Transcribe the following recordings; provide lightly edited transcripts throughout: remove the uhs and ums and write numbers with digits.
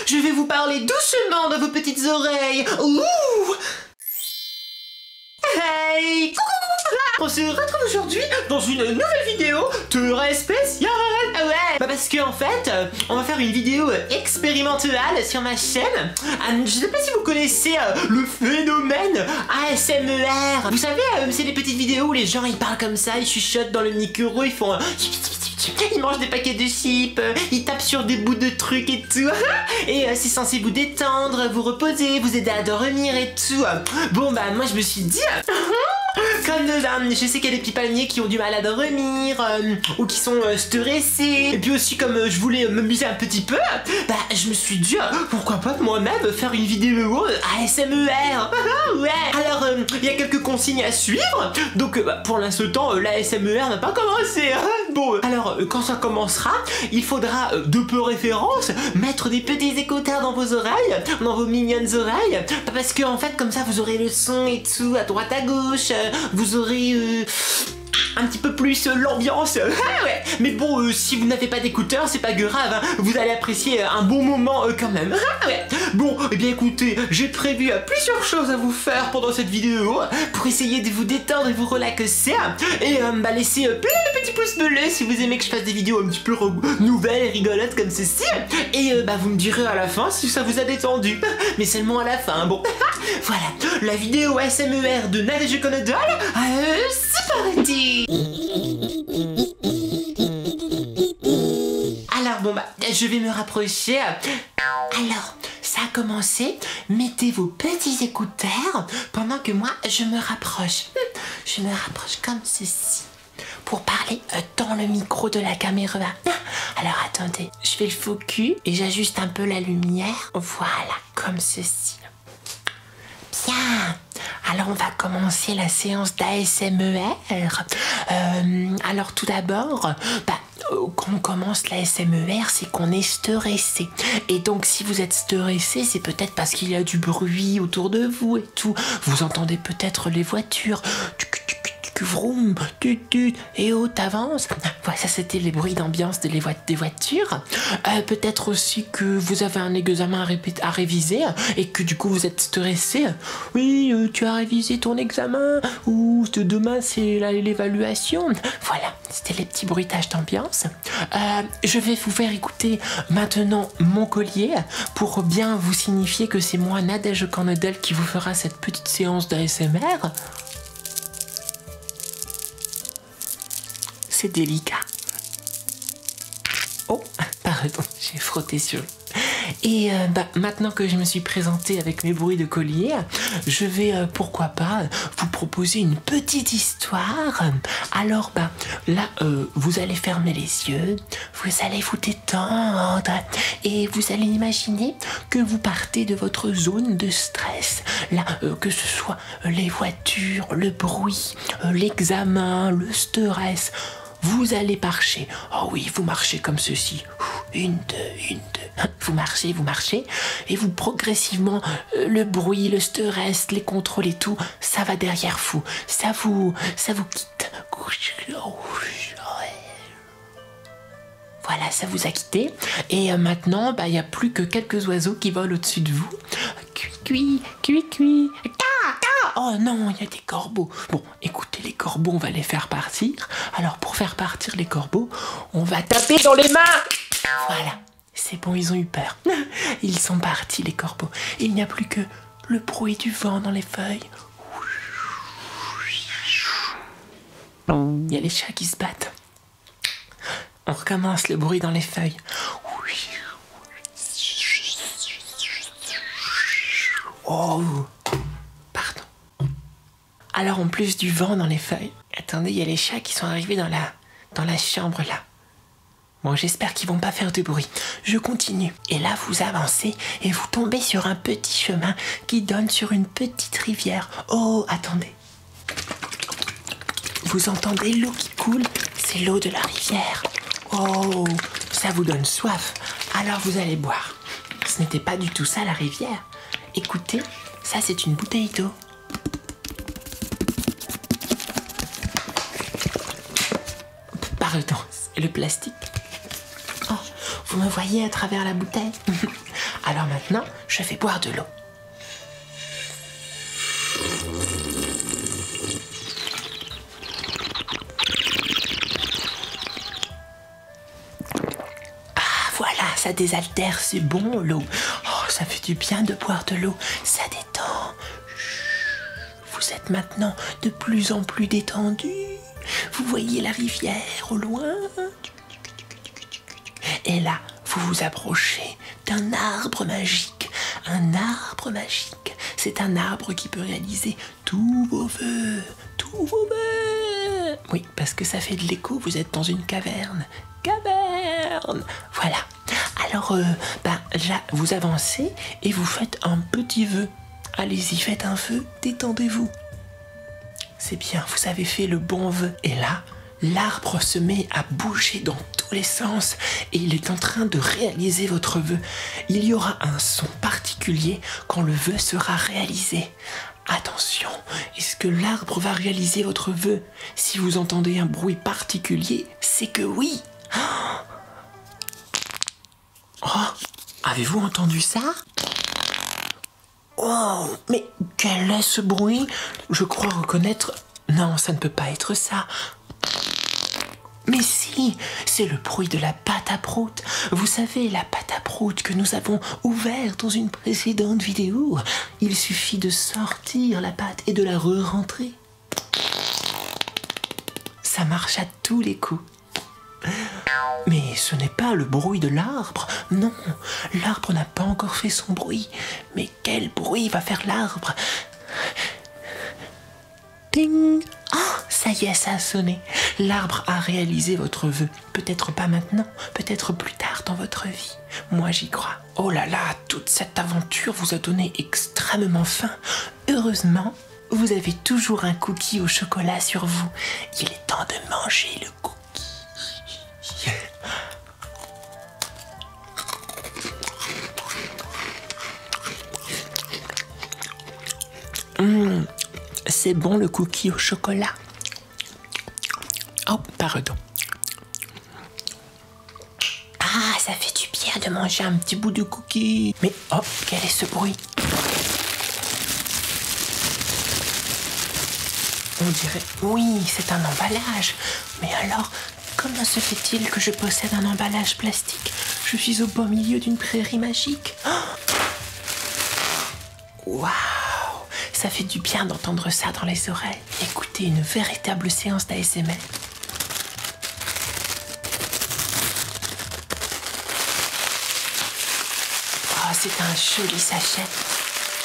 je vais vous parler doucement dans vos petites oreilles. Ouh. Hey, coucou. On se retrouve aujourd'hui dans une nouvelle vidéo très spéciale. Ouais, bah parce que en fait, on va faire une vidéo expérimentale sur ma chaîne. Je sais pas si vous connaissez le phénomène ASMR. Vous savez, c'est des petites vidéos où les gens ils parlent comme ça, ils chuchotent dans le micro, ils font ils mangent des paquets de chips, ils tapent sur des bouts de trucs et tout. Et c'est censé vous détendre, vous reposer, vous aider à dormir et tout. Bon bah moi je me suis dit comme je sais qu'il y a des petits palmiers qui ont du mal à dormir ou qui sont stressés. Et puis aussi comme je voulais m'amuser un petit peu, bah je me suis dit pourquoi pas moi-même faire une vidéo ASMR. Ouais. Alors il y a quelques consignes à suivre. Donc pour l'instant l'ASMR n'a pas commencé. Bon alors quand ça commencera, il faudra de peu référence mettre des petits écouteurs dans vos oreilles, dans vos mignonnes oreilles, parce que en fait comme ça vous aurez le son et tout à droite à gauche. Vous aurez un petit peu plus l'ambiance. Ouais. Mais bon, si vous n'avez pas d'écouteurs, c'est pas grave, hein. Vous allez apprécier un bon moment quand même. Ouais. Bon, eh bien écoutez, j'ai prévu plusieurs choses à vous faire pendant cette vidéo pour essayer de vous détendre et vous relaxer. Et laissez plein de petits pouces bleus si vous aimez que je fasse des vidéos un petit peu nouvelles et rigolotes comme ceci. Et vous me direz à la fin si ça vous a détendu. Mais seulement à la fin, bon. Voilà, la vidéo ASMR de Nadège Conodol, c'est parti. Alors bon je vais me rapprocher. Alors, ça a commencé. Mettez vos petits écouteurs pendant que moi je me rapproche. Je me rapproche comme ceci pour parler dans le micro de la caméra. Alors attendez, je fais le focus et j'ajuste un peu la lumière. Voilà, comme ceci. Bien. Alors on va commencer la séance d'ASMR. Alors tout d'abord, quand on commence l'ASMR, c'est qu'on est stressé. Et donc si vous êtes stressé, c'est peut-être parce qu'il y a du bruit autour de vous et tout. Vous entendez peut-être les voitures. Vroom, tut, et oh, t'avances. Voilà, ça c'était les bruits d'ambiance des voitures. Peut-être aussi que vous avez un examen à réviser et que du coup vous êtes stressé. Oui, tu as révisé ton examen ou demain c'est l'évaluation. Voilà, c'était les petits bruitages d'ambiance. Je vais vous faire écouter maintenant mon collier pour bien vous signifier que c'est moi, Nadège Conodol, qui vous fera cette petite séance d'ASMR. C'est délicat. Oh, pardon, j'ai frotté sur. Et maintenant que je me suis présentée avec mes bruits de collier, je vais, pourquoi pas, vous proposer une petite histoire. Alors, là, vous allez fermer les yeux, vous allez vous détendre et vous allez imaginer que vous partez de votre zone de stress. Là, que ce soit les voitures, le bruit, l'examen, le stress. Vous allez marcher. Oh oui, vous marchez comme ceci. Une, deux. Vous marchez. Et vous progressivement, le bruit, le stress, les contrôles et tout, ça va derrière vous. Ça vous quitte. Voilà, ça vous a quitté. Et maintenant, il n'y a plus que quelques oiseaux qui volent au-dessus de vous. Cui. Oh non, il y a des corbeaux. Bon, écoutez, les corbeaux, on va les faire partir. Alors, pour faire partir les corbeaux, on va taper dans les mains. Voilà, c'est bon, ils ont eu peur. Ils sont partis, les corbeaux. Il n'y a plus que le bruit du vent dans les feuilles. Il y a les chats qui se battent. On recommence le bruit dans les feuilles. Oh, pardon. Alors en plus du vent dans les feuilles, attendez, il y a les chats qui sont arrivés dans la chambre là. Bon, j'espère qu'ils vont pas faire de bruit. Je continue. Et là, vous avancez et vous tombez sur un petit chemin qui donne sur une petite rivière. Oh, attendez. Vous entendez l'eau qui coule? C'est l'eau de la rivière. Oh, ça vous donne soif. Alors vous allez boire. Ce n'était pas du tout ça la rivière. Écoutez, ça c'est une bouteille d'eau. Pardon, c'est le plastique. Oh, vous me voyez à travers la bouteille? Alors maintenant, je vais boire de l'eau. Ah, voilà, ça désaltère, c'est bon l'eau. Oh, ça fait du bien de boire de l'eau, ça détend. Vous êtes maintenant de plus en plus détendu. Vous voyez la rivière au loin. Et là, vous vous approchez d'un arbre magique. Un arbre magique. C'est un arbre qui peut réaliser tous vos vœux. Tous vos vœux. Oui, parce que ça fait de l'écho, vous êtes dans une caverne. Caverne. Voilà. Alors, là, vous avancez et vous faites un petit vœu. Allez-y, faites un vœu, détendez-vous. C'est bien, vous avez fait le bon vœu. Et là, l'arbre se met à bouger dans tous les sens et il est en train de réaliser votre vœu. Il y aura un son particulier quand le vœu sera réalisé. Attention, est-ce que l'arbre va réaliser votre vœu? Si vous entendez un bruit particulier, c'est que oui. Oh, avez-vous entendu ça? Oh, mais quel est ce bruit? Je crois reconnaître... Non, ça ne peut pas être ça. Mais si, c'est le bruit de la pâte à prout. Vous savez, la pâte à prout que nous avons ouverte dans une précédente vidéo. Il suffit de sortir la pâte et de la re-rentrer. Ça marche à tous les coups. Mais ce n'est pas le bruit de l'arbre, non, l'arbre n'a pas encore fait son bruit. Mais quel bruit va faire l'arbre? Ding! Oh, ça y est, ça a sonné. L'arbre a réalisé votre vœu. Peut-être pas maintenant, peut-être plus tard dans votre vie. Moi, j'y crois. Oh là là, toute cette aventure vous a donné extrêmement faim. Heureusement, vous avez toujours un cookie au chocolat sur vous. Il est temps de manger le cookie. C'est bon le cookie au chocolat. Oh, pardon. Ah, ça fait du bien de manger un petit bout de cookie. Mais oh, quel est ce bruit? On dirait... Oui, c'est un emballage. Mais alors, comment se fait-il que je possède un emballage plastique? Je suis au beau milieu d'une prairie magique. Waouh! Ça fait du bien d'entendre ça dans les oreilles. Écoutez, une véritable séance d'ASMR. Oh, c'est un joli sachet.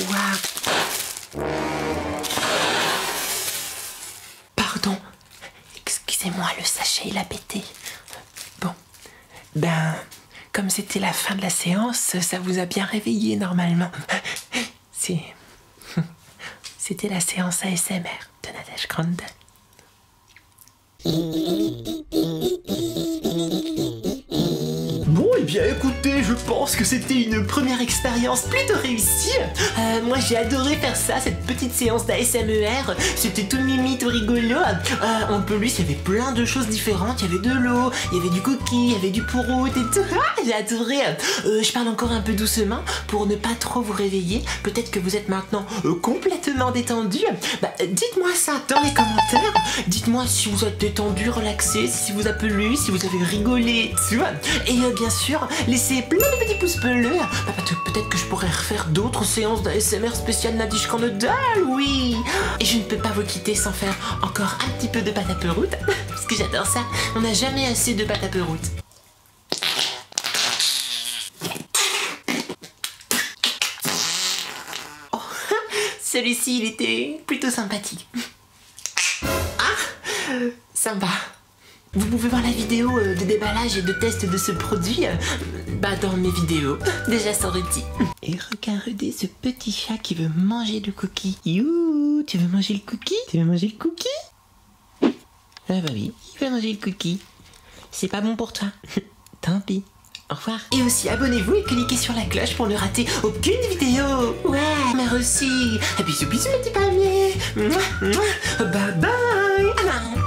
Waouh! Pardon. Excusez-moi, le sachet, il a pété. Bon. Ben, comme c'était la fin de la séance, ça vous a bien réveillé normalement. C'était la séance ASMR de Nadège Grandin. Bon, eh bien écoutez, je pense que c'était une première expérience plutôt réussie. Moi j'ai adoré faire ça, cette petite séance d'ASMR. C'était tout mimi, tout rigolo. En plus, il y avait plein de choses différentes. Il y avait de l'eau, il y avait du cookie, il y avait du pourrout et tout. J'ai adoré. Je parle encore un peu doucement pour ne pas trop vous réveiller. Peut-être que vous êtes maintenant complètement détendu. Dites-moi ça dans les commentaires. Dites-moi si vous êtes détendu, relaxé, si vous a plu, si vous avez rigolé, tu vois. Et bien sûr, laissez plein de petits pouces bleus. Peut-être que je pourrais refaire d'autres séances d'ASMR spéciales Nadège Grandin, oui. Et je ne peux pas vous quitter sans faire encore un petit peu de pâte à peroute, parce que j'adore ça. On n'a jamais assez de pâte à peroute. Oh, celui-ci, il était plutôt sympathique. Ah, sympa. Vous pouvez voir la vidéo de déballage et de test de ce produit dans mes vidéos déjà sorties. Et regardez ce petit chat qui veut manger le cookie. You, tu veux manger le cookie? Tu veux manger le cookie? Ah bah oui, il veut manger le cookie. C'est pas bon pour toi. Tant pis. Au revoir. Et aussi abonnez-vous et cliquez sur la cloche pour ne rater aucune vidéo. Ouais, merci. Bisous bisous les petits palmiers. Bye bye.